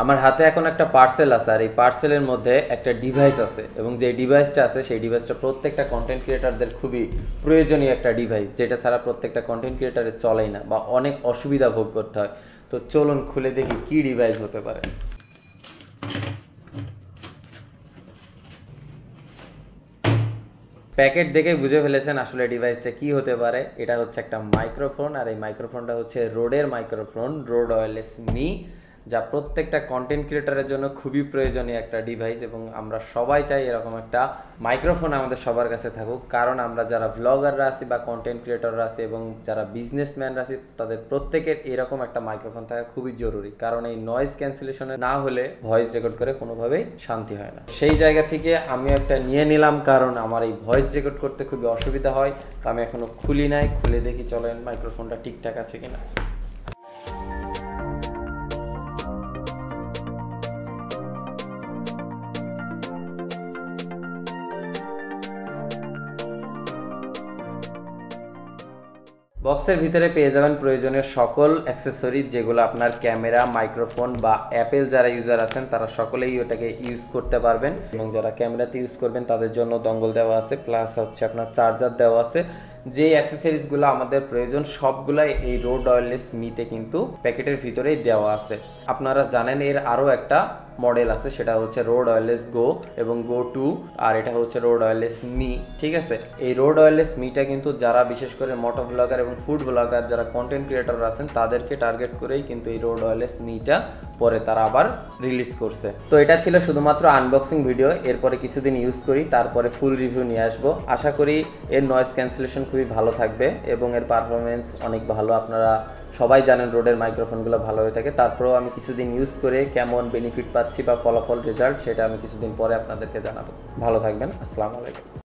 আমার হাতে এখন একটা পার্সেল আছে, আর এই পার্সেলের মধ্যে একটা ডিভাইস আছে, এবং যে ডিভাইসটা আছে সেই ডিভাইসটা প্রত্যেকটা কন্টেন্ট ক্রিয়েটারদের খুবই প্রয়োজনীয় একটা ডিভাইস, যেটা ছাড়া প্রত্যেকটা কন্টেন্ট ক্রিয়েটারের চলেই না বা অনেক অসুবিধা ভোগ করতে হয়। তো চলুন খুলে দেখি কি ডিভাইস হতে পারে। প্যাকেট দেখে বুঝে ফেলেছেন আসলে ডিভাইসটা কি হতে পারে। এটা হচ্ছে একটা মাইক্রোফোন, আর এই মাইক্রোফোনটা হচ্ছে রোডের মাইক্রোফোন, রোড ওয়্যারলেস মি, যা প্রত্যেকটা কন্টেন্ট ক্রিয়েটারের জন্য খুবই প্রয়োজনীয় একটা ডিভাইস। এবং আমরা সবাই চাই এরকম একটা মাইক্রোফোন আমাদের সবার কাছে থাকুক, কারণ আমরা যারা ব্লগাররা আছি বা কন্টেন্ট ক্রিয়েটররা আছি এবং যারা বিজনেসম্যানরা আছি, তাদের প্রত্যেকের এরকম একটা মাইক্রোফোন থাকা খুবই জরুরি, কারণ এই নয়েজ ক্যান্সেলেশনে না হলে ভয়েস রেকর্ড করে কোনোভাবেই শান্তি হয় না। সেই জায়গা থেকে আমি একটা নিয়ে নিলাম, কারণ আমার এই ভয়েস রেকর্ড করতে খুবই অসুবিধা হয়। তো আমি এখনো খুলি নাই, খুলে দেখি চলেন মাইক্রোফোনটা ঠিকঠাক আছে কিনা। বক্সের ভিতরে পেয়ে যাবেন প্রয়োজনীয় সকল অ্যাক্সেসরিজ, যেগুলো আপনার ক্যামেরা, মাইক্রোফোন বা অ্যাপেল যারা ইউজার আছেন তারা সকলেই ওটাকে ইউজ করতে পারবেন। এবং যারা ক্যামেরাতে ইউজ করবেন তাদের জন্য ডঙ্গল দেওয়া আছে, প্লাস হচ্ছে আপনার চার্জার দেওয়া আছে। যে অ্যাক্সেসরিজগুলো আমাদের প্রয়োজন সবগুলাই এই রোড ওয়্যারলেস মিতে কিন্তু প্যাকেটের ভিতরেই দেওয়া আছে। আপনারা জানেন এর আরও একটা মডেল আছে, সেটা হচ্ছে রোড ওয়্যারলেস গো এবং গো 2, আর এটা হচ্ছে রোড ওয়্যারলেস মি। ঠিক আছে, এই রোড ওয়্যারলেস মিটা কিন্তু যারা বিশেষ করে মোটো ব্লগার এবং ফুড ব্লগার যারা কন্টেন্ট ক্রিয়েটর আছেন তাদেরকে টার্গেট করেই কিন্তু এই রোড ওয়্যারলেস মিটা পরে তারা আবার রিলিজ করছে। তো এটা ছিল শুধুমাত্র আনবক্সিং ভিডিও, এরপরে কিছুদিন ইউজ করি তারপরে ফুল রিভিউ নিয়ে আসবো। আশা করি এর নয়েজ ক্যান্সেলেশন খুবই ভালো থাকবে এবং এর পারফরমেন্স অনেক ভালো। আপনারা সবাই জানেন রোডের মাইক্রোফোনগুলো ভালো হয়ে থাকে। তারপরেও আমি কিছুদিন ইউজ করে কেমন বেনিফিট পাচ্ছি বা ফলাফল রেজাল্ট, সেটা আমি কিছুদিন পরে আপনাদেরকে জানাবো। ভালো থাকবেন, আসসালামু আলাইকুম।